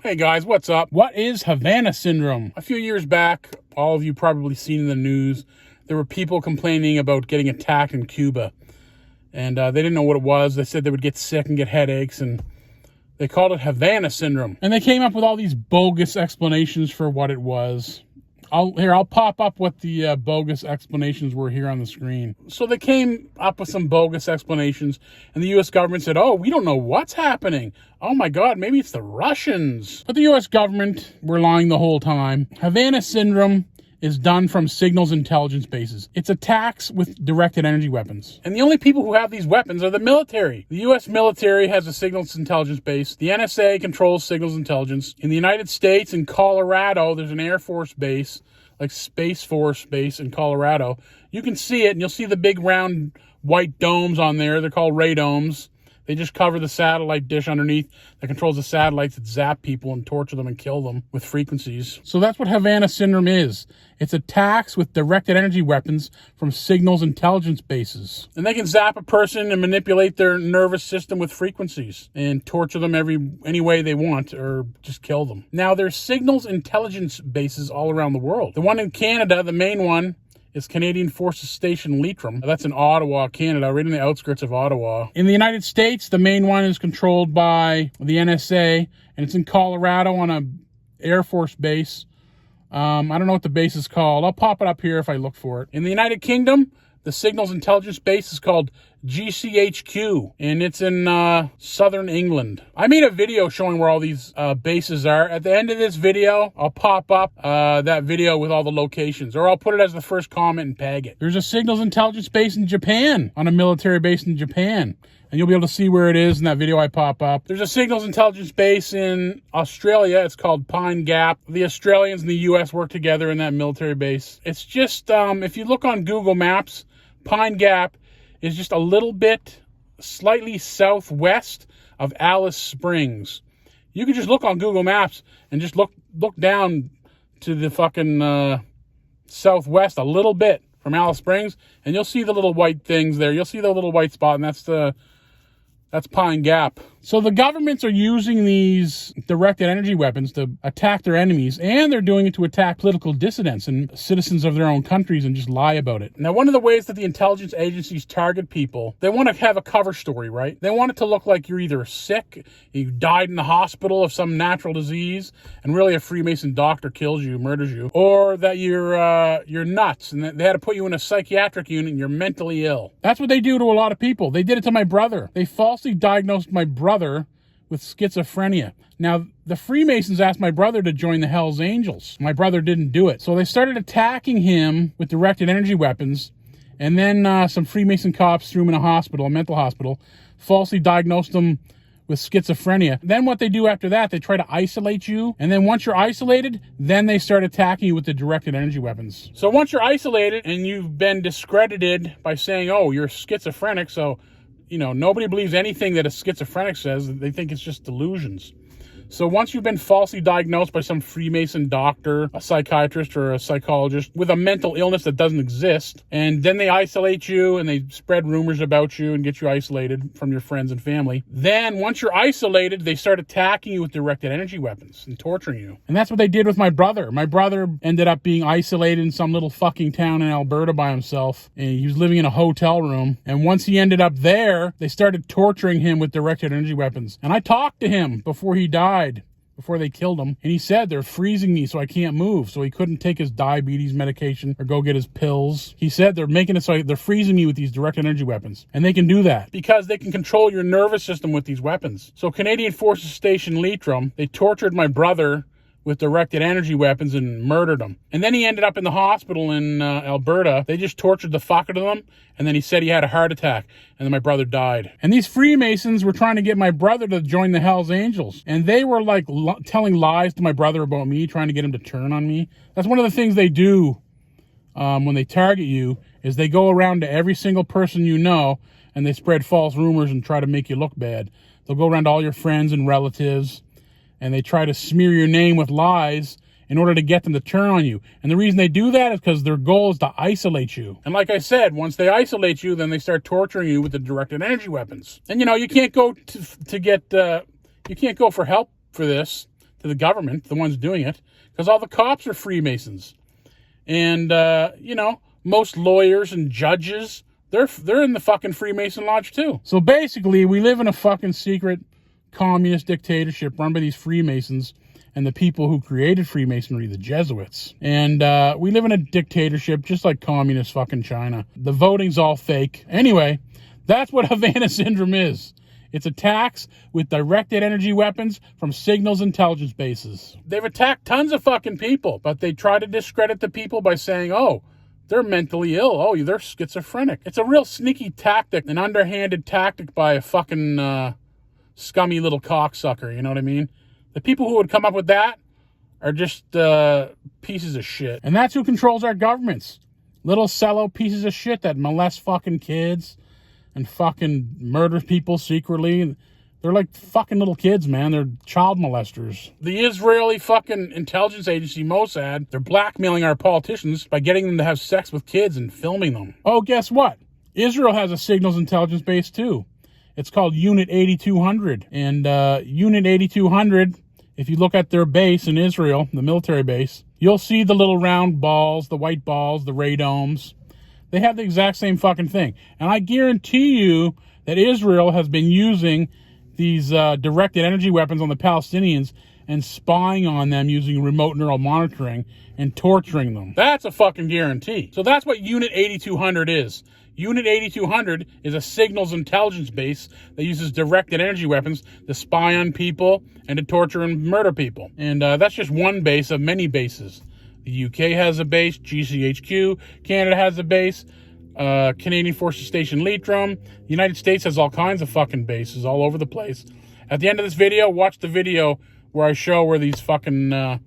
Hey guys, what's up? What is Havana Syndrome? A few years back, all of you probably seen in the news, there were people complaining about getting attacked in Cuba. And they didn't know what it was. They said they would get sick and get headaches, and they called it Havana Syndrome. And they came up with all these bogus explanations for what it was. I'll pop up what the bogus explanations were here on the screen. So they came up with some bogus explanations, and the U.S. government said, oh, we don't know what's happening. Oh my God, maybe it's the Russians. But the U.S. government were lying the whole time. Havana Syndrome is done from signals intelligence bases. It's attacks with directed energy weapons. And the only people who have these weapons are the military. The U.S. military has a signals intelligence base. The NSA controls signals intelligence. In the United States, in Colorado, there's an Air Force base, like Space Force base in Colorado. You can see it, and you'll see the big round white domes on there. They're called radomes. They just cover the satellite dish underneath that controls the satellites that zap people and torture them and kill them with frequencies. So that's what Havana Syndrome is. It's attacks with directed energy weapons from signals intelligence bases. And they can zap a person and manipulate their nervous system with frequencies and torture them any way they want or just kill them. Now, there's signals intelligence bases all around the world. The one in Canada, the main one, is Canadian Forces Station Leitrim. That's in Ottawa, Canada, right in the outskirts of Ottawa. In the United States, the main one is controlled by the NSA, and it's in Colorado on a Air Force base. I don't know what the base is called. I'll pop it up here if I look for it. In the United Kingdom, the signals intelligence base is called GCHQ, and it's in southern England. I made a video showing where all these bases are. At the end of this video, I'll pop up that video with all the locations, or I'll put it as the first comment and tag it. There's a signals intelligence base in Japan, on a military base in Japan. And you'll be able to see where it is in that video I pop up. There's a signals intelligence base in Australia. It's called Pine Gap. The Australians and the U.S. work together in that military base. It's just, if you look on Google Maps, Pine Gap is just a little bit slightly southwest of Alice Springs. You can just look on Google Maps and just look down to the fucking southwest a little bit from Alice Springs, and you'll see the little white things there. You'll see the little white spot, and that's Pine Gap. So the governments are using these directed energy weapons to attack their enemies, and they're doing it to attack political dissidents and citizens of their own countries and just lie about it. Now, one of the ways that the intelligence agencies target people, they want to have a cover story, right? They want it to look like you're either sick, you died in the hospital of some natural disease, and really a Freemason doctor kills you, murders you, or that you're nuts, and that they had to put you in a psychiatric unit and you're mentally ill. That's what they do to a lot of people. They did it to my brother. They falsely diagnosed my brother with schizophrenia. Now, the Freemasons asked my brother to join the Hells Angels. My brother didn't do it. So they started attacking him with directed energy weapons, and then some Freemason cops threw him in a mental hospital, falsely diagnosed him with schizophrenia. Then what they do after that, they try to isolate you, and then once you're isolated, then they start attacking you with the directed energy weapons. So once you're isolated and you've been discredited by saying, oh, you're schizophrenic, so nobody believes anything that a schizophrenic says. They think it's just delusions. So once you've been falsely diagnosed by some Freemason doctor, a psychiatrist, or a psychologist with a mental illness that doesn't exist, and then they isolate you and they spread rumors about you and get you isolated from your friends and family, then once you're isolated, they start attacking you with directed energy weapons and torturing you. And that's what they did with my brother. My brother ended up being isolated in some little fucking town in Alberta by himself, and he was living in a hotel room. And once he ended up there, they started torturing him with directed energy weapons. And I talked to him before he died, before they killed him, and he said they're freezing me so I can't move, so he couldn't take his diabetes medication or go get his pills. He said they're making it so they're freezing me with these directed energy weapons, and they can do that because they can control your nervous system with these weapons. So Canadian Forces Station Leitrim, they tortured my brother with directed energy weapons and murdered him. And then he ended up in the hospital in Alberta. They just tortured the fuck out of him, and then he said he had a heart attack, and then my brother died. And these Freemasons were trying to get my brother to join the Hells Angels, and they were like telling lies to my brother about me, trying to get him to turn on me. That's one of the things they do when they target you, is they go around to every single person you know, and they spread false rumors and try to make you look bad. They'll go around to all your friends and relatives, and they try to smear your name with lies in order to get them to turn on you. And the reason they do that is because their goal is to isolate you. And like I said, once they isolate you, then they start torturing you with the directed energy weapons. And you can't go you can't go for help for this. to the government, the ones doing it, because all the cops are Freemasons. And, most lawyers and judges, they're in the fucking Freemason Lodge too. So basically, we live in a fucking secret communist dictatorship run by these Freemasons and the people who created Freemasonry, the Jesuits. And we live in a dictatorship just like communist fucking China. The voting's all fake. Anyway, that's what Havana Syndrome is. It's attacks with directed energy weapons from signals intelligence bases. They've attacked tons of fucking people, but they try to discredit the people by saying, oh, they're mentally ill. Oh, they're schizophrenic. It's a real sneaky tactic, an underhanded tactic by a fucking scummy little cocksucker, you know what I mean? The people who would come up with that are just pieces of shit. And that's who controls our governments. Little sellout pieces of shit that molest fucking kids and fucking murder people secretly. They're like fucking little kids, man. They're child molesters. The Israeli fucking intelligence agency, Mossad, they're blackmailing our politicians by getting them to have sex with kids and filming them. Oh, guess what? Israel has a signals intelligence base too. It's called Unit 8200. And Unit 8200, if you look at their base in Israel, the military base, you'll see the little round balls, the white balls, the radomes. They have the exact same fucking thing. And I guarantee you that Israel has been using these directed energy weapons on the Palestinians and spying on them using remote neural monitoring and torturing them. That's a fucking guarantee. So that's what Unit 8200 is. Unit 8200 is a signals intelligence base that uses directed energy weapons to spy on people and to torture and murder people. And that's just one base of many bases. The UK has a base, GCHQ. Canada has a base, Canadian Forces Station Leitrim. The United States has all kinds of fucking bases all over the place. At the end of this video, watch the video where I show where these fucking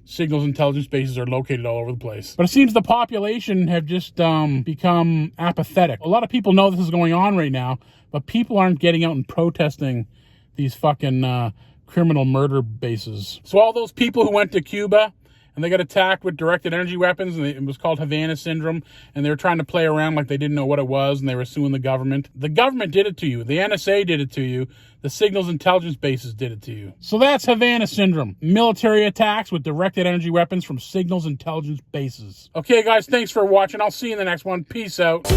signals intelligence bases are located all over the place. But it seems the population have just become apathetic. A lot of people know this is going on right now, but people aren't getting out and protesting these fucking criminal murder bases. So all those people who went to Cuba and they got attacked with directed energy weapons, and it was called Havana Syndrome, and they were trying to play around like they didn't know what it was, and they were suing the government. The government did it to you. The NSA did it to you. The signals intelligence bases did it to you. So that's Havana Syndrome. Military attacks with directed energy weapons from signals intelligence bases. Okay, guys, thanks for watching. I'll see you in the next one. Peace out.